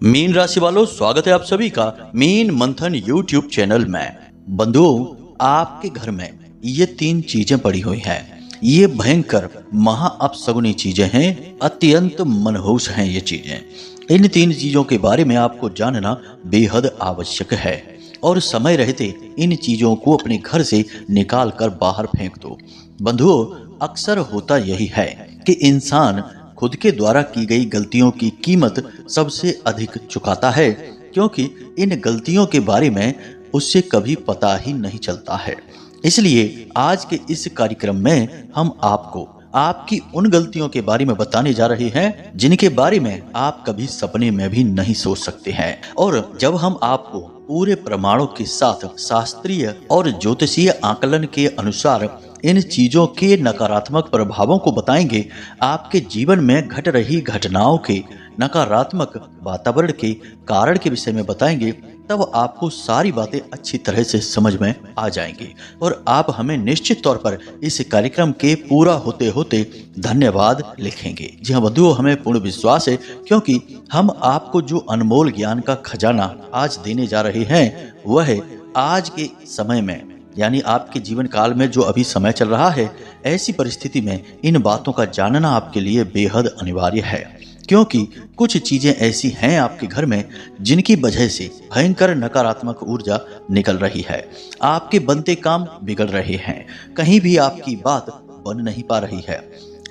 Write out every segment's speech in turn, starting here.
Mean राशि वालों, स्वागत है आप सभी का मीन मंथन यूट्यूब चैनल में। बंधुओं, आपके घर में ये तीन चीजें पड़ी हुई हैं। ये भयंकर महा अपशगुनी चीजें हैं, अत्यंत मनहूस हैं ये चीजें। इन तीन चीजों के बारे में आपको जानना बेहद आवश्यक है और समय रहते इन चीजों को अपने घर से निकाल कर बाहर फेंक दो। बंधुओं, अक्सर होता यही है कि इंसान खुद के द्वारा की गई गलतियों की कीमत सबसे अधिक चुकाता है, क्योंकि इन गलतियों के बारे में उससे कभी पता ही नहीं चलता है। इसलिए आज के इस कार्यक्रम में हम आपको आपकी उन गलतियों के बारे में बताने जा रहे हैं जिनके बारे में आप कभी सपने में भी नहीं सोच सकते हैं। और जब हम आपको पूरे प्रमाणों के साथ शास्त्रीय और ज्योतिषीय आकलन के अनुसार इन चीजों के नकारात्मक प्रभावों को बताएंगे, आपके जीवन में घट रही घटनाओं के नकारात्मक वातावरण के कारण के विषय में बताएंगे, तब आपको सारी बातें अच्छी तरह से समझ में आ जाएंगी और आप हमें निश्चित तौर पर इस कार्यक्रम के पूरा होते होते धन्यवाद लिखेंगे। जी हाँ बंधुओं, हमें पूर्ण विश्वास है, क्योंकि हम आपको जो अनमोल ज्ञान का खजाना आज देने जा रहे हैं वह आज के समय में, यानी आपके जीवन काल में जो अभी समय चल रहा है, ऐसी परिस्थिति में इन बातों का जानना आपके लिए बेहद अनिवार्य है। क्योंकि कुछ चीजें ऐसी हैं आपके घर में जिनकी वजह से भयंकर नकारात्मक ऊर्जा निकल रही है। आपके बनते काम बिगड़ रहे हैं, कहीं भी आपकी बात बन नहीं पा रही है।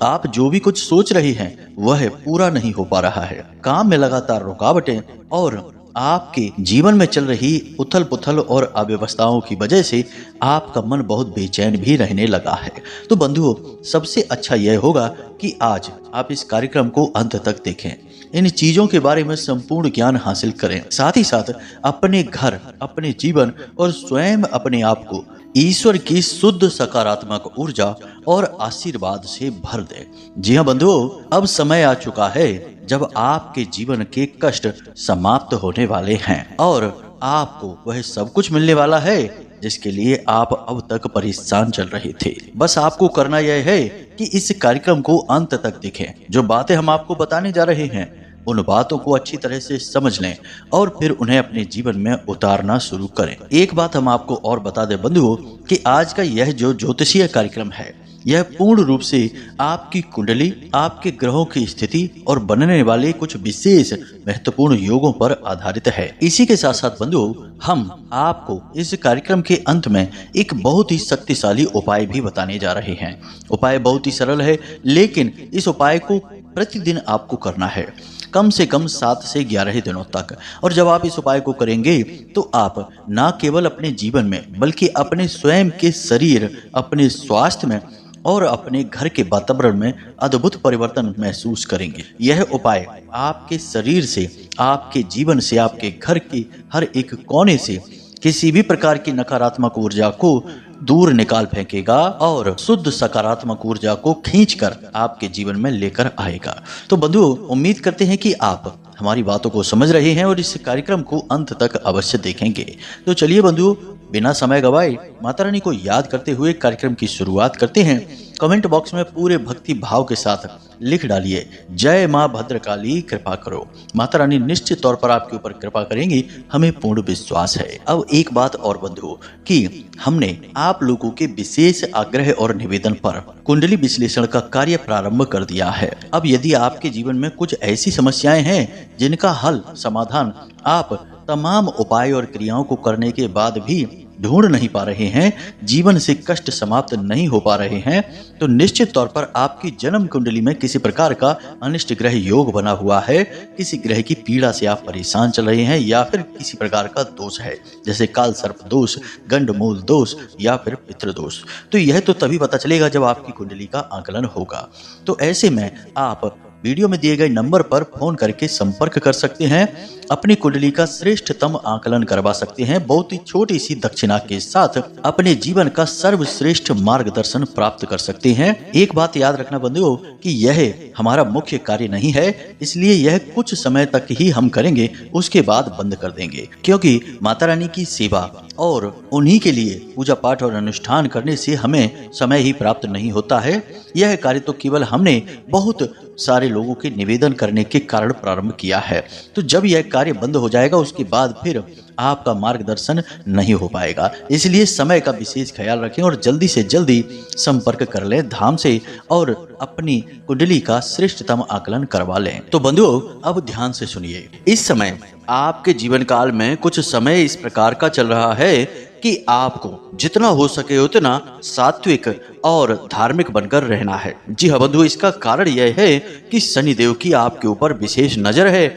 आप जो भी कुछ सोच रहे हैं वह पूरा नहीं हो पा रहा है। काम में लगातार रुकावटें और आपके जीवन में चल रही उथल पुथल और अव्यवस्थाओं की वजह से आपका मन बहुत बेचैन भी रहने लगा है। तो बंधुओं, सबसे अच्छा यह होगा कि आज आप इस कार्यक्रम को अंत तक देखें, इन चीजों के बारे में संपूर्ण ज्ञान हासिल करें, साथ ही साथ अपने घर, अपने जीवन और स्वयं अपने आप को ईश्वर की शुद्ध सकारात्मक ऊर्जा और आशीर्वाद से भर दे। जी हाँ बंधुओं, अब समय आ चुका है जब आपके जीवन के कष्ट समाप्त होने वाले हैं और आपको वह सब कुछ मिलने वाला है जिसके लिए आप अब तक परेशान चल रहे थे। बस आपको करना यह है कि इस कार्यक्रम को अंत तक देखें। जो बातें हम आपको बताने जा रहे हैं उन बातों को अच्छी तरह से समझ लें और फिर उन्हें अपने जीवन में उतारना शुरू करें। एक बात हम आपको और बता दें बंधुओं कि आज का यह जो ज्योतिषीय कार्यक्रम है, यह पूर्ण रूप से आपकी कुंडली, आपके ग्रहों की स्थिति और बनने वाले कुछ विशेष महत्वपूर्ण योगों पर आधारित है। इसी के साथ साथ बंधुओं, हम आपको इस कार्यक्रम के अंत में एक बहुत ही शक्तिशाली उपाय भी बताने जा रहे हैं। उपाय बहुत ही सरल है, लेकिन इस उपाय को प्रतिदिन आपको करना है, कम से कम 7 से 11 दिनों तक। और जब आप इस उपाय को करेंगे तो आप न केवल अपने जीवन में बल्कि अपने स्वयं के शरीर, अपने स्वास्थ्य में और अपने घर के वातावरण में अद्भुत परिवर्तन महसूस करेंगे। यह उपाय आपके शरीर से, आपके जीवन से, आपके घर के हर एक कोने से किसी भी प्रकार की नकारात्मक ऊर्जा को दूर निकाल फेंकेगा और शुद्ध सकारात्मक ऊर्जा को खींचकर आपके जीवन में लेकर आएगा। तो बंधुओं, उम्मीद करते हैं कि आप हमारी बातों को समझ रहे हैं और इस कार्यक्रम को अंत तक अवश्य देखेंगे। तो चलिए बंधुओं, बिना समय गवाए माता रानी को याद करते हुए कार्यक्रम की शुरुआत करते हैं। कमेंट बॉक्स में पूरे भक्ति भाव के साथ लिख डालिए, जय माँ भद्रकाली कृपा करो। माता रानी निश्चित तौर पर आपके ऊपर कृपा करेंगी, हमें पूर्ण विश्वास है। अब एक बात और बंधुओं कि हमने आप लोगों के विशेष आग्रह और निवेदन पर कुंडली विश्लेषण का कार्य प्रारंभ कर दिया है। अब यदि आपके जीवन में कुछ ऐसी समस्याएं हैं जिनका हल, समाधान आप तमाम उपाय और क्रियाओं को करने के बाद भी ढूंढ नहीं पा रहे हैं, जीवन से कष्ट समाप्त नहीं हो पा रहे हैं, तो निश्चित तौर पर आपकी जन्म कुंडली में किसी प्रकार का अनिष्ट ग्रह योग बना हुआ है, किसी ग्रह की पीड़ा से आप परेशान चल रहे हैं या फिर किसी प्रकार का दोष है, जैसे काल सर्प दोष, गंडमूल दोष या फिर पितृ दोष। तो यह तो तभी पता चलेगा जब आपकी कुंडली का आकलन होगा। तो ऐसे में आप वीडियो में दिए गए नंबर पर फोन करके संपर्क कर सकते हैं, अपनी कुंडली का श्रेष्ठतम आकलन करवा सकते हैं, बहुत ही छोटी सी दक्षिणा के साथ अपने जीवन का सर्वश्रेष्ठ मार्गदर्शन प्राप्त कर सकते हैं। एक बात याद रखना बंधुओं कि यह हमारा मुख्य कार्य नहीं है, इसलिए यह कुछ समय तक ही हम करेंगे, उसके बाद बंद कर देंगे, क्योंकि माता रानी की सेवा और उन्हीं के लिए पूजा पाठ और अनुष्ठान करने से हमें समय ही प्राप्त नहीं होता है। यह कार्य तो केवल हमने बहुत सारे लोगों के निवेदन करने के कारण प्रारंभ किया है। तो जब यह कार्य बंद हो जाएगा, उसके बाद फिर आपका मार्गदर्शन नहीं हो पाएगा। इसलिए समय का विशेष ख्याल रखें और जल्दी से जल्दी संपर्क कर लें धाम से और अपनी कुंडली का श्रेष्ठतम आकलन करवा लें। तो बंधुओं, अब ध्यान से सुनिए। इस समय आपके जीवन काल में कुछ समय इस प्रकार का चल रहा है कि आपको जितना हो सके उतना सात्विक और धार्मिक बनकर रहना है। जी हाँ बंधु, इसका कारण यह है कि शनिदेव की आपके ऊपर विशेष नजर है।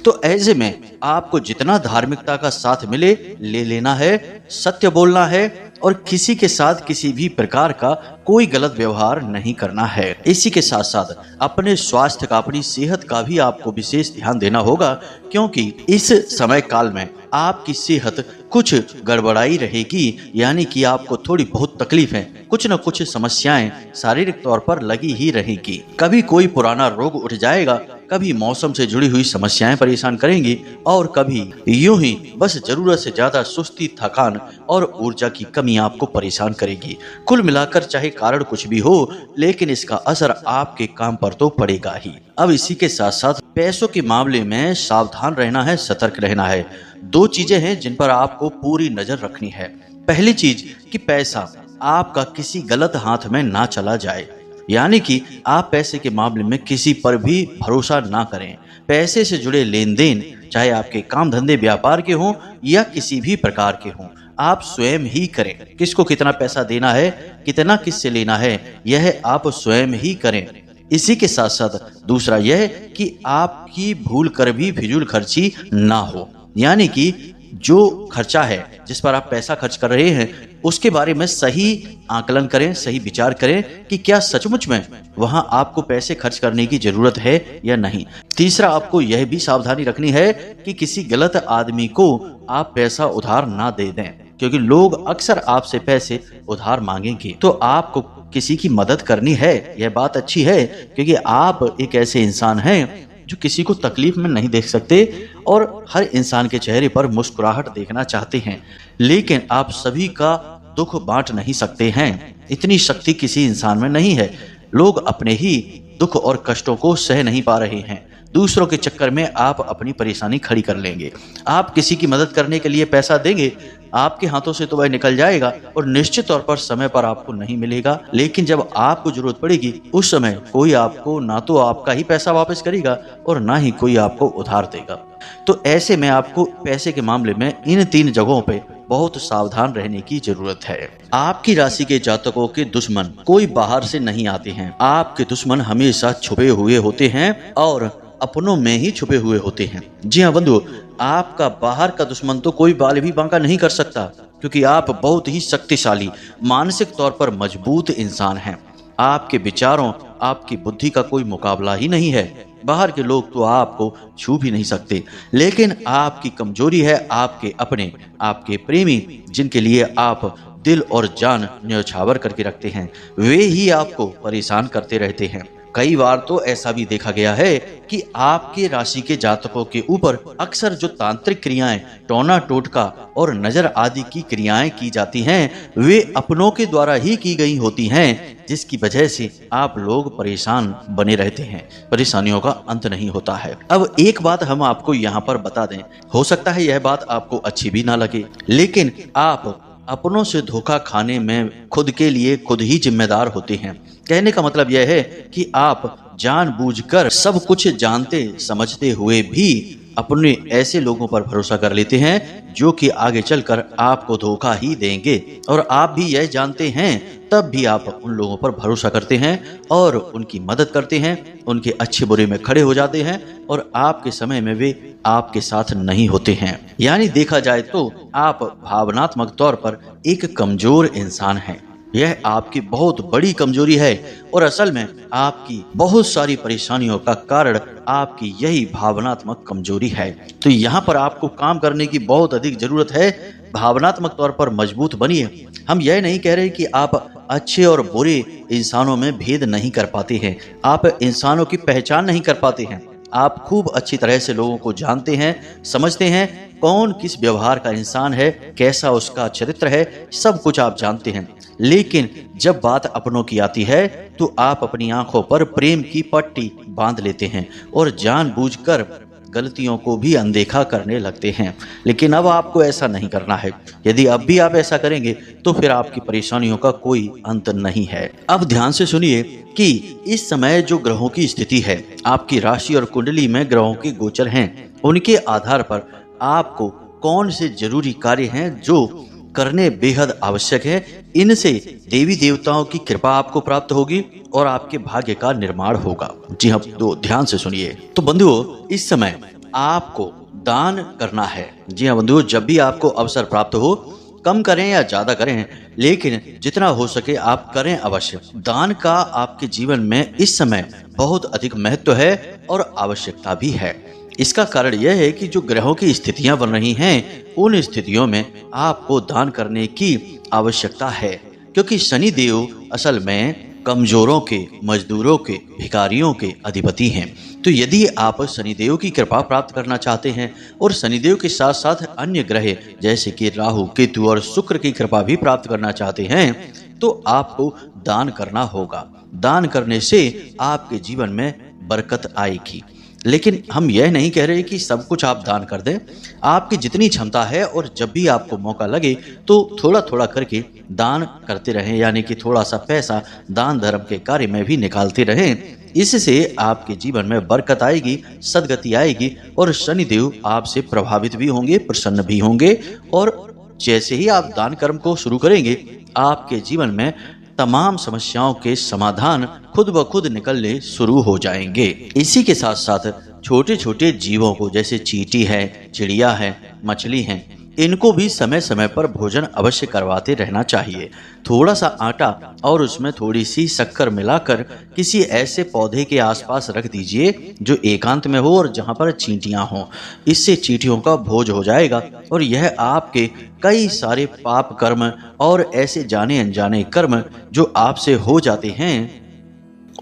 तो ऐसे में आपको जितना धार्मिकता का साथ मिले ले लेना है, सत्य बोलना है और किसी के साथ किसी भी प्रकार का कोई गलत व्यवहार नहीं करना है। इसी के साथ साथ अपने स्वास्थ्य का, अपनी सेहत का भी आपको विशेष ध्यान देना होगा, क्योंकि इस समय काल में आपकी सेहत कुछ गड़बड़ाई रहेगी, यानी कि आपको थोड़ी बहुत तकलीफें, कुछ न कुछ समस्याएं शारीरिक तौर पर लगी ही रहेगी। कभी कोई पुराना रोग उठ जाएगा, कभी मौसम से जुड़ी हुई समस्याएं परेशान करेंगी और कभी यूं ही बस जरूरत से ज्यादा सुस्ती, थकान और ऊर्जा की कमी आपको परेशान करेगी। कुल मिलाकर चाहे कारण कुछ भी हो, लेकिन इसका असर आपके काम पर तो पड़ेगा ही। अब इसी के साथ साथ पैसों के मामले में सावधान रहना है, सतर्क रहना है। दो चीजें हैं जिन पर आपको पूरी नजर रखनी है। पहली चीज कि पैसा आपका किसी गलत हाथ में ना चला जाए, यानी कि आप पैसे के मामले में किसी पर भी भरोसा ना करें। पैसे से जुड़े लेन देन, चाहे आपके काम धंधे व्यापार के हों या किसी भी प्रकार के हों, आप स्वयं ही करें। किसको कितना पैसा देना है, कितना किससे लेना है, यह आप स्वयं ही करें। इसी के साथ साथ दूसरा यह कि आपकी भूल कर भी फिजूल खर्ची ना हो, यानी कि जो खर्चा है, जिस पर आप पैसा खर्च कर रहे हैं, उसके बारे में सही आकलन करें, सही विचार करें कि क्या सचमुच में वहां आपको पैसे खर्च करने की जरूरत है या नहीं। तीसरा, आपको यह भी सावधानी रखनी है कि किसी गलत आदमी को आप पैसा उधार ना दे दें, क्योंकि लोग अक्सर आपसे पैसे उधार मांगेंगे। तो आपको किसी की मदद करनी है, यह बात अच्छी है, क्योंकि आप एक ऐसे इंसान हैं जो किसी को तकलीफ में नहीं देख सकते और हर इंसान के चेहरे पर मुस्कुराहट देखना चाहते हैं, लेकिन आप सभी का दुख बांट नहीं सकते हैं। इतनी शक्ति किसी इंसान में नहीं है। लोग अपने ही दुख और कष्टों को सह नहीं पा रहे हैं, दूसरों के चक्कर में आप अपनी परेशानी खड़ी कर लेंगे। आप किसी की मदद करने के लिए पैसा देंगे, आपके हाथों से तो वह निकल जाएगा और निश्चित तौर पर समय पर आपको नहीं मिलेगा। लेकिन जब आपको जरूरत पड़ेगी, उस समय कोई आपको ना तो आपका ही पैसा वापस करेगा और ना ही कोई आपको उधार देगा। तो ऐसे में आपको पैसे के मामले में इन तीन जगहों पे बहुत सावधान रहने की जरूरत है। आपकी राशि के जातकों के दुश्मन कोई बाहर से नहीं आते हैं। आपके दुश्मन हमेशा छुपे हुए होते हैं और अपनों में ही छुपे हुए होते हैं। जी हाँ बंधु, आपका बाहर का दुश्मन तो कोई बाल भी बांका नहीं कर सकता, क्योंकि आप बहुत ही शक्तिशाली, मानसिक तौर पर मजबूत इंसान हैं। आपके विचारों, आपकी बुद्धि का कोई मुकाबला ही नहीं है। बाहर के लोग तो आपको छू भी नहीं सकते, लेकिन आपकी कमजोरी है आपके अपने, आपके प्रेमी, जिनके लिए आप दिल और जान न्यौछावर करके रखते हैं, वे ही आपको परेशान करते रहते हैं। कई बार तो ऐसा भी देखा गया है कि आपके राशि के जातकों के ऊपर अक्सर जो तांत्रिक क्रियाएं, टोना टोटका और नजर आदि की क्रियाएं की जाती हैं, वे अपनों के द्वारा ही की गई होती हैं, जिसकी वजह से आप लोग परेशान बने रहते हैं। परेशानियों का अंत नहीं होता है। अब एक बात हम आपको यहाँ पर बता दें, हो सकता है यह बात आपको अच्छी भी ना लगे, लेकिन आप अपनों से धोखा खाने में खुद के लिए खुद ही जिम्मेदार होते हैं। कहने का मतलब यह है कि आप जानबूझकर सब कुछ जानते समझते हुए भी अपने ऐसे लोगों पर भरोसा कर लेते हैं जो कि आगे चलकर आपको धोखा ही देंगे, और आप भी यह जानते हैं, तब भी आप उन लोगों पर भरोसा करते हैं और उनकी मदद करते हैं, उनके अच्छे बुरे में खड़े हो जाते हैं और आपके समय में वे आपके साथ नहीं होते हैं। यानी देखा जाए तो आप भावनात्मक तौर पर एक कमजोर इंसान हैं। यह आपकी बहुत बड़ी कमजोरी है और असल में आपकी बहुत सारी परेशानियों का कारण आपकी यही भावनात्मक कमजोरी है। तो यहाँ पर आपको काम करने की बहुत अधिक जरूरत है। भावनात्मक तौर पर मजबूत बनिए। हम यह नहीं कह रहे कि आप अच्छे और बुरे इंसानों में भेद नहीं कर पाते हैं, आप इंसानों की पहचान नहीं कर पाते हैं। आप खूब अच्छी तरह से लोगों को जानते हैं, समझते हैं, कौन किस व्यवहार का इंसान है, कैसा उसका चरित्र है, सब कुछ आप जानते हैं। लेकिन जब बात अपनों की आती है तो आप अपनी आंखों पर प्रेम की पट्टी बांध लेते हैं और जानबूझकर गलतियों को भी अनदेखा करने लगते हैं। लेकिन अब आपको ऐसा नहीं करना है। यदि अब भी आप ऐसा करेंगे तो फिर आपकी परेशानियों का कोई अंत नहीं है। अब ध्यान से सुनिए कि इस समय जो ग्रहों की स्थिति है, आपकी राशि और कुंडली में ग्रहों के गोचर हैं, उनके आधार पर आपको कौन से जरूरी कार्य हैं जो करने बेहद आवश्यक है। इनसे देवी देवताओं की कृपा आपको प्राप्त होगी और आपके भाग्य का निर्माण होगा। जी हाँ, तो ध्यान से सुनिए। तो बंधुओं, इस समय आपको दान करना है। जी हाँ बंधुओं, जब भी आपको अवसर प्राप्त हो, कम करें या ज्यादा करें, लेकिन जितना हो सके आप करें अवश्य। दान का आपके जीवन में इस समय बहुत अधिक महत्व है और आवश्यकता भी है। इसका कारण यह है कि जो ग्रहों की स्थितियां बन रही हैं, उन स्थितियों में आपको दान करने की आवश्यकता है, क्योंकि शनि देव असल में कमजोरों के, मजदूरों के, भिखारियों के अधिपति हैं। तो यदि आप शनिदेव की कृपा प्राप्त करना चाहते हैं और शनिदेव के साथ साथ अन्य ग्रह जैसे कि राहु, केतु और शुक्र की कृपा भी प्राप्त करना चाहते हैं, तो आपको दान करना होगा। दान करने से आपके जीवन में बरकत आएगी। लेकिन हम यह नहीं कह रहे कि सब कुछ आप दान कर दें। आपकी जितनी क्षमता है और जब भी आपको मौका लगे तो थोड़ा थोड़ा करके दान करते रहें, यानी कि थोड़ा सा पैसा दान धर्म के कार्य में भी निकालते रहें। इससे आपके जीवन में बरकत आएगी, सद्गति आएगी और शनिदेव आपसे प्रभावित भी होंगे, प्रसन्न भी होंगे। और जैसे ही आप दान कर्म को शुरू करेंगे, आपके जीवन में तमाम समस्याओं के समाधान खुद ब खुद निकलने शुरू हो जाएंगे। इसी के साथ साथ छोटे छोटे जीवों को, जैसे चींटी है, चिड़िया है, मछली है, इनको भी समय समय पर भोजन अवश्य करवाते रहना चाहिए। थोड़ा सा आटा और उसमें थोड़ी सी शक्कर मिलाकर किसी ऐसे पौधे के आसपास रख दीजिए जो एकांत में हो और जहां पर चींटियां हों। इससे चींटियों का भोज हो जाएगा और यह आपके कई सारे पाप कर्म और ऐसे जाने अनजाने कर्म जो आपसे हो जाते हैं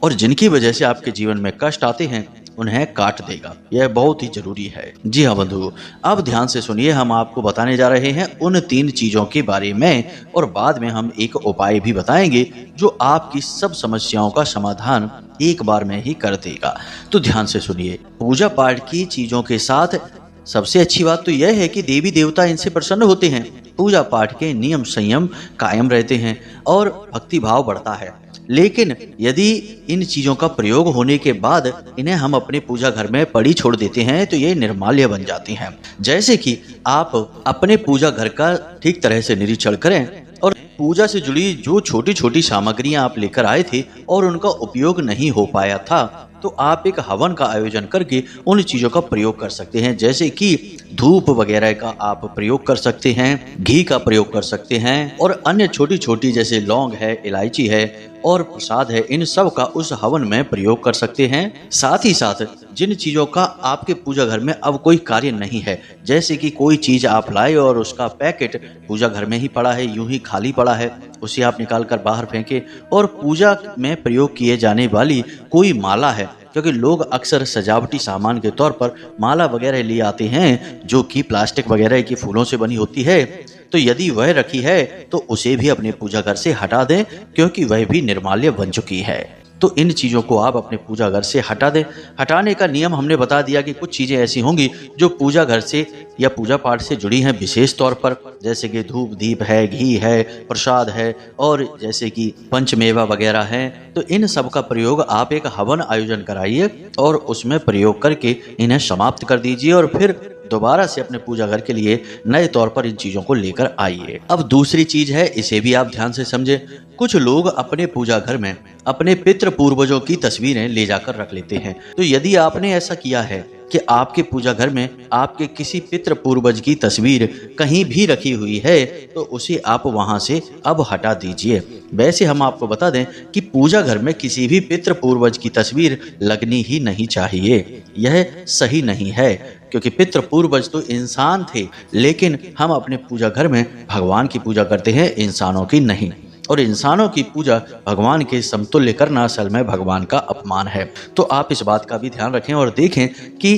और जिनकी वजह से आपके जीवन में कष्ट आते हैं, उन्हें काट देगा। यह बहुत ही जरूरी है। जी हाँ बंधु, अब ध्यान से सुनिए। हम आपको बताने जा रहे हैं उन 3 चीजों के बारे में और बाद में हम एक उपाय भी बताएंगे जो आपकी सब समस्याओं का समाधान एक बार में ही कर देगा। तो ध्यान से सुनिए। पूजा पाठ की चीजों के साथ सबसे अच्छी बात तो यह है कि देवी देवता इनसे प्रसन्न होते हैं। पूजा पाठ के नियम संयम कायम रहते हैं और भक्ति भाव बढ़ता है। लेकिन यदि इन चीजों का प्रयोग होने के बाद इन्हें हम अपने पूजा घर में पड़ी छोड़ देते हैं तो ये निर्माल्य बन जाती हैं। जैसे कि आप अपने पूजा घर का ठीक तरह से निरीक्षण करें और पूजा से जुड़ी जो छोटी छोटी सामग्रियां आप लेकर आए थे और उनका उपयोग नहीं हो पाया था, तो आप एक हवन का आयोजन करके उन चीजों का प्रयोग कर सकते हैं। जैसे कि धूप वगैरह का आप प्रयोग कर सकते हैं, घी का प्रयोग कर सकते हैं और अन्य छोटी छोटी जैसे लौंग है, इलायची है और प्रसाद है, इन सब का उस हवन में प्रयोग कर सकते हैं। साथ ही साथ जिन चीजों का आपके पूजा घर में अब कोई कार्य नहीं है, जैसे कि कोई चीज आप लाए और उसका पैकेट पूजा घर में ही पड़ा है, यूं ही खाली पड़ा है, उसे आप निकाल कर बाहर फेंके और पूजा में प्रयोग किए जाने वाली कोई माला है, क्योंकि लोग अक्सर सजावटी सामान के तौर पर माला वगैरह ले आते हैं जो कि प्लास्टिक वगैरह की फूलों से बनी होती है, तो यदि वह रखी है तो उसे भी अपने पूजा घर से हटा दें, क्योंकि वह भी निर्माल्य बन चुकी है। तो इन चीजों को आप अपने पूजा घर से हटा दें। हटाने का नियम हमने बता दिया कि कुछ चीजें ऐसी होंगी जो पूजा घर से या पूजा पाठ से जुड़ी हैं विशेष तौर पर, जैसे कि धूप दीप है, घी है, प्रसाद है और जैसे कि पंचमेवा वगैरह हैं। तो इन सब का प्रयोग आप एक हवन आयोजन कराइए और उसमें प्रयोग करके इन्हें समाप्त कर दीजिए और फिर दोबारा से अपने पूजा घर के लिए नए तौर पर इन चीजों को लेकर आइए। अब दूसरी चीज है, इसे भी आप ध्यान से समझे। कुछ लोग अपने पूजा घर में अपने पितृ पूर्वजों की तस्वीरें ले जाकर रख लेते हैं। तो यदि आपने ऐसा किया है कि आपके पूजा घर में आपके किसी पितृ पूर्वज की तस्वीर कहीं भी रखी हुई है, तो उसे आप वहां से अब हटा दीजिए। वैसे हम आपको बता दें कि पूजा घर में किसी भी पितृ पूर्वज की तस्वीर लगनी ही नहीं चाहिए। यह सही नहीं है, क्योंकि पितृ पूर्वज तो इंसान थे, लेकिन हम अपने पूजा घर में भगवान की पूजा करते हैं, इंसानों की नहीं। और इंसानों की पूजा भगवान के समतुल्य करना असल में भगवान का अपमान है। तो आप इस बात का भी ध्यान रखें और देखें कि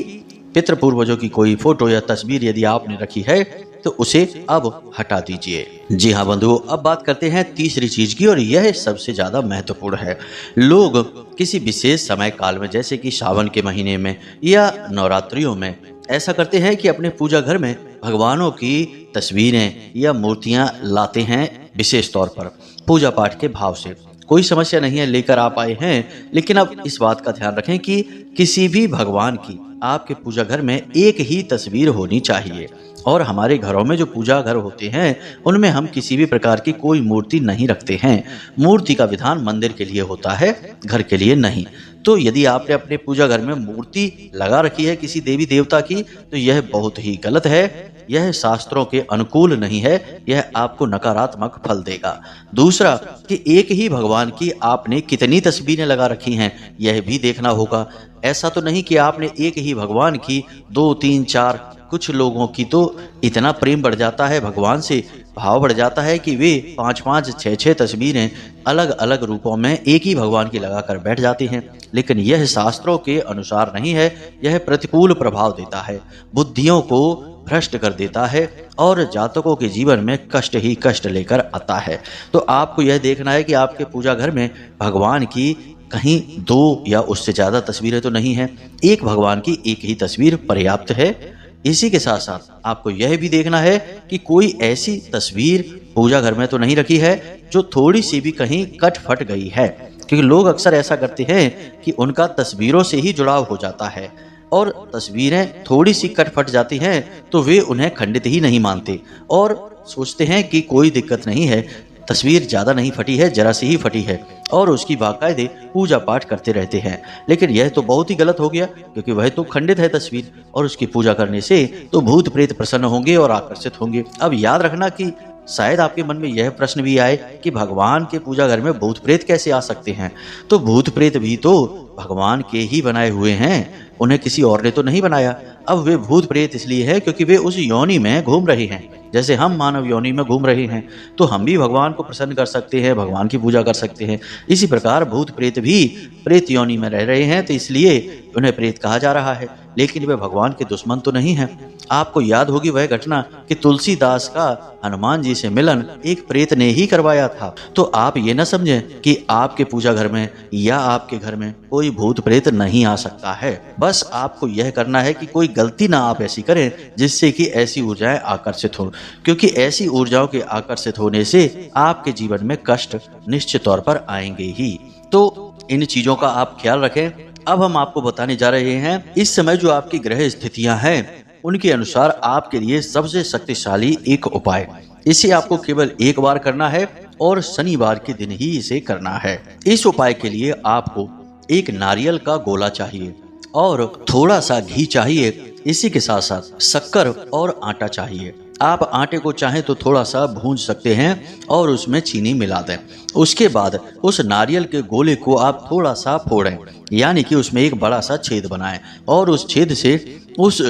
पितृ पूर्वजों की कोई फोटो या तस्वीर यदि आपने रखी है तो उसे अब हटा दीजिए। जी हाँ बंधुओं, अब बात करते हैं तीसरी चीज की, और यह सबसे ज्यादा महत्वपूर्ण है। लोग किसी विशेष समय काल में, जैसे कि सावन के महीने में या नवरात्रियों में, ऐसा करते हैं कि अपने पूजा घर में भगवानों की तस्वीरें या मूर्तियां लाते हैं, विशेष तौर पर पूजा पाठ के भाव से। कोई समस्या नहीं है, लेकर आप आए हैं, लेकिन अब इस बात का ध्यान रखें कि किसी भी भगवान की आपके पूजा घर में एक ही तस्वीर होनी चाहिए। और हमारे घरों में जो पूजा घर होते हैं उनमें हम किसी भी प्रकार की कोई मूर्ति नहीं रखते हैं। मूर्ति का विधान मंदिर के लिए होता है, घर के लिए नहीं। तो यदि आपने अपने पूजा घर में मूर्ति लगा रखी है किसी देवी देवता की, तो यह बहुत ही गलत है, यह शास्त्रों के अनुकूल नहीं है, यह आपको नकारात्मक फल देगा। दूसरा कि एक ही भगवान की आपने कितनी तस्वीरें लगा रखी हैं, यह भी देखना होगा। ऐसा तो नहीं कि आपने एक ही भगवान की 2, 3, 4, कुछ लोगों की तो इतना प्रेम बढ़ जाता है भगवान से, भाव बढ़ जाता है कि वे 5-5, 6-6 तस्वीरें अलग अलग रूपों में एक ही भगवान की लगाकर बैठ जाते हैं। लेकिन यह शास्त्रों के अनुसार नहीं है, यह प्रतिकूल प्रभाव देता है, बुद्धियों को भ्रष्ट कर देता है और जातकों के जीवन में कष्ट ही कष्ट लेकर आता है। तो आपको यह देखना है कि आपके पूजा घर में भगवान की कहीं 2 या उससे ज़्यादा तस्वीरें तो नहीं हैं, एक भगवान की एक ही तस्वीर पर्याप्त है। इसी के साथ साथ आपको यह भी देखना है कि कोई ऐसी तस्वीर पूजा घर में तो नहीं रखी है जो थोड़ी सी भी कहीं कट फट गई है, क्योंकि लोग अक्सर ऐसा करते हैं कि उनका तस्वीरों से ही जुड़ाव हो जाता है और तस्वीरें थोड़ी सी कट फट जाती हैं तो वे उन्हें खंडित ही नहीं मानते और सोचते हैं कि कोई दिक्कत नहीं है, तस्वीर ज़्यादा नहीं फटी है, जरा सी ही फटी है, और उसकी बाकायदे पूजा पाठ करते रहते हैं। लेकिन यह तो बहुत ही गलत हो गया, क्योंकि वह तो खंडित है तस्वीर, और उसकी पूजा करने से तो भूत प्रेत प्रसन्न होंगे और आकर्षित होंगे। अब याद रखना कि शायद आपके मन में यह प्रश्न भी आए कि भगवान के पूजा घर में भूत प्रेत कैसे आ सकते हैं। तो भूत प्रेत भी तो भगवान के ही बनाए हुए हैं, उन्हें किसी और ने तो नहीं बनाया। अब वे भूत प्रेत इसलिए है क्योंकि वे उस योनि में घूम रहे हैं, जैसे हम मानव योनि में घूम रहे हैं, तो हम भी भगवान को प्रसन्न कर सकते हैं, भगवान की पूजा कर सकते हैं। इसी प्रकार भूत प्रेत भी प्रेत योनि में रह रहे हैं, तो इसलिए उन्हें प्रेत कहा जा रहा है, लेकिन वे भगवान के दुश्मन तो नहीं हैं। आपको याद होगी वह घटना कि तुलसीदास का हनुमान जी से मिलन एक प्रेत ने ही करवाया था। तो आप ये न समझें कि आपके पूजा घर में या आपके घर में कोई भूत प्रेत नहीं आ सकता है। बस आपको यह करना है कि कोई गलती ना आप ऐसी करें जिससे कि ऐसी ऊर्जाएं आकर्षित हो, क्योंकि ऐसी ऊर्जाओं के आकर्षित होने से आपके जीवन में कष्ट निश्चित तौर पर आएंगे ही। तो इन चीजों का आप ख्याल रखें। अब हम आपको बताने जा रहे हैं इस समय जो आपकी ग्रह स्थितियां हैं उनके अनुसार आपके लिए सबसे शक्तिशाली एक उपाय। इसे आपको केवल एक बार करना है और शनिवार के दिन ही इसे करना है। इस उपाय के लिए आपको एक नारियल का गोला चाहिए और थोड़ा सा घी चाहिए। इसी के साथ साथ शक्कर और आटा चाहिए। आप आटे को चाहें तो थोड़ा सा भूंज सकते हैं और उसमें चीनी मिला दें। उसके बाद उस नारियल के गोले को आप थोड़ा सा फोड़ें, यानी कि उसमें एक बड़ा सा छेद बनाएं और उस छेद से उस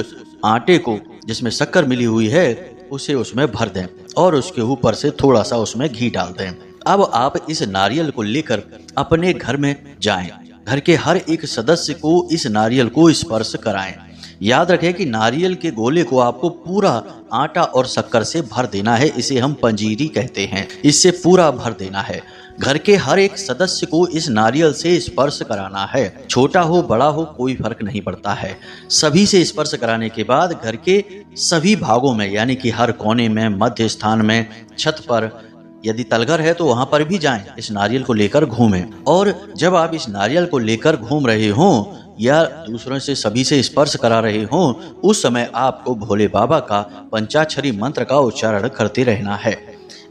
आटे को जिसमें शक्कर मिली हुई है उसे उसमें भर दें और उसके ऊपर से थोड़ा सा उसमें घी डाल दें। अब आप इस नारियल को लेकर अपने घर में जाएं। घर के हर एक सदस्य को इस नारियल को स्पर्श कराएं। याद रखें कि नारियल के गोले को आपको पूरा आटा और शक्कर से भर देना है। इसे हम पंजीरी कहते हैं। इससे पूरा भर देना है। घर के हर एक सदस्य को इस नारियल से स्पर्श कराना है। छोटा हो बड़ा हो कोई फर्क नहीं पड़ता है। सभी से स्पर्श कराने के बाद घर के सभी भागों में, यानी कि हर कोने में, मध्य स्थान में, छत पर, यदि तलघर है तो वहां पर भी जाएं, इस नारियल को लेकर घूमें। और जब आप इस नारियल को लेकर घूम रहे हों या दूसरों से सभी से स्पर्श करा रहे हों, उस समय आपको भोले बाबा का पंचाक्षरी मंत्र का उच्चारण करते रहना है।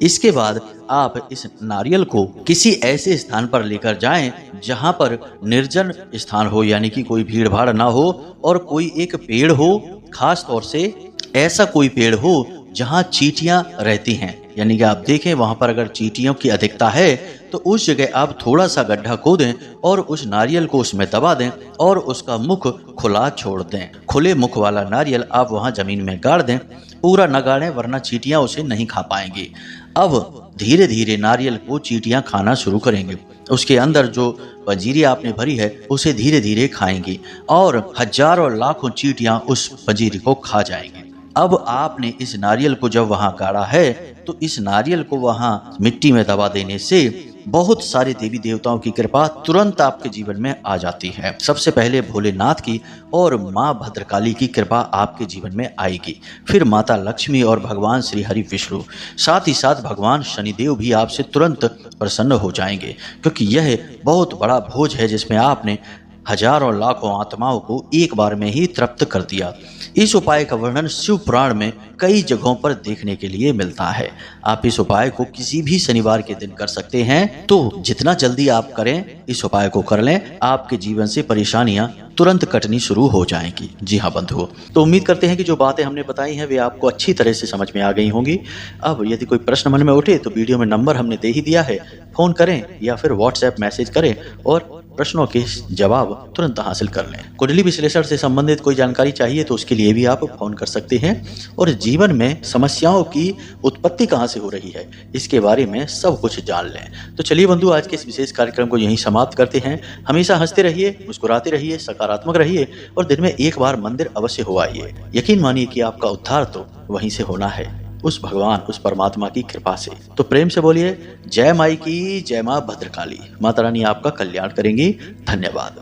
इसके बाद आप इस नारियल को किसी ऐसे स्थान पर लेकर जाएं जहां पर निर्जन स्थान हो, यानी कि कोई भीड़ भाड़ ना हो और कोई एक पेड़ हो, खास तौर से ऐसा कोई पेड़ हो जहां चींटियां रहती हैं, यानी कि आप देखें वहां पर अगर चींटियों की अधिकता है तो उस जगह आप थोड़ा सा गड्ढा खोदें और उस नारियल को उसमें दबा दें और उसका मुख खुला छोड़ दें। खुले मुख वाला नारियल आप वहां जमीन में गाड़ दें। पूरा न गाड़ें वरना चींटियां उसे नहीं खा पाएंगी। अब धीरे धीरे नारियल को चींटियां खाना शुरू करेंगे। उसके अंदर जो पंजीरी आपने भरी है उसे धीरे धीरे खाएंगी और हजारों लाखों चींटियां उस पंजीरी को खा जाएंगी। अब आपने इस नारियल को जब वहां गाड़ा है तो इस नारियल को वहां मिट्टी में दबा देने से बहुत सारे देवी देवताओं की कृपा तुरंत आपके जीवन में आ जाती है। सबसे पहले भोलेनाथ की और माँ भद्रकाली की कृपा आपके जीवन में आएगी, फिर माता लक्ष्मी और भगवान श्री हरि विष्णु, साथ ही साथ भगवान शनिदेव भी आपसे तुरंत प्रसन्न हो जाएंगे, क्योंकि यह बहुत बड़ा भोज है जिसमें आपने हजारों लाखों आत्माओं को एक बार में ही तृप्त कर दिया। इस उपाय का वर्णन शिव पुराण में कई जगहों पर देखने के लिए मिलता है। आप इस उपाय को किसी भी शनिवार के दिन कर सकते हैं, तो जितना जल्दी आप करें इस उपाय को कर लें, आपके जीवन से परेशानियां तुरंत कटनी शुरू हो जाएंगी। जी हाँ बंधुओं, तो उम्मीद करते हैं कि जो बातें हमने बताई हैं वे आपको अच्छी तरह से समझ में आ गई होंगी। अब यदि कोई प्रश्न मन में उठे तो वीडियो में नंबर हमने दे ही दिया है, फोन करें या फिर व्हाट्सएप मैसेज करें और प्रश्नों के जवाब तुरंत हासिल कर लें। कुंडली विश्लेषण से संबंधित कोई जानकारी चाहिए तो उसके लिए भी आप फोन कर सकते हैं, और जीवन में समस्याओं की उत्पत्ति कहां से हो रही है इसके बारे में सब कुछ जान लें। तो चलिए बंधु, आज के इस विशेष कार्यक्रम को यहीं समाप्त करते हैं। हमेशा हंसते रहिए, मुस्कुराते रहिए, सकारात्मक रहिए और दिन में एक बार मंदिर अवश्य हो आइए। यकीन मानिए कि आपका उद्धार तो वहीं से होना है, उस भगवान, उस परमात्मा की कृपा से। तो प्रेम से बोलिए जय माई की, जय मां भद्रकाली। माता रानी आपका कल्याण करेंगी। धन्यवाद।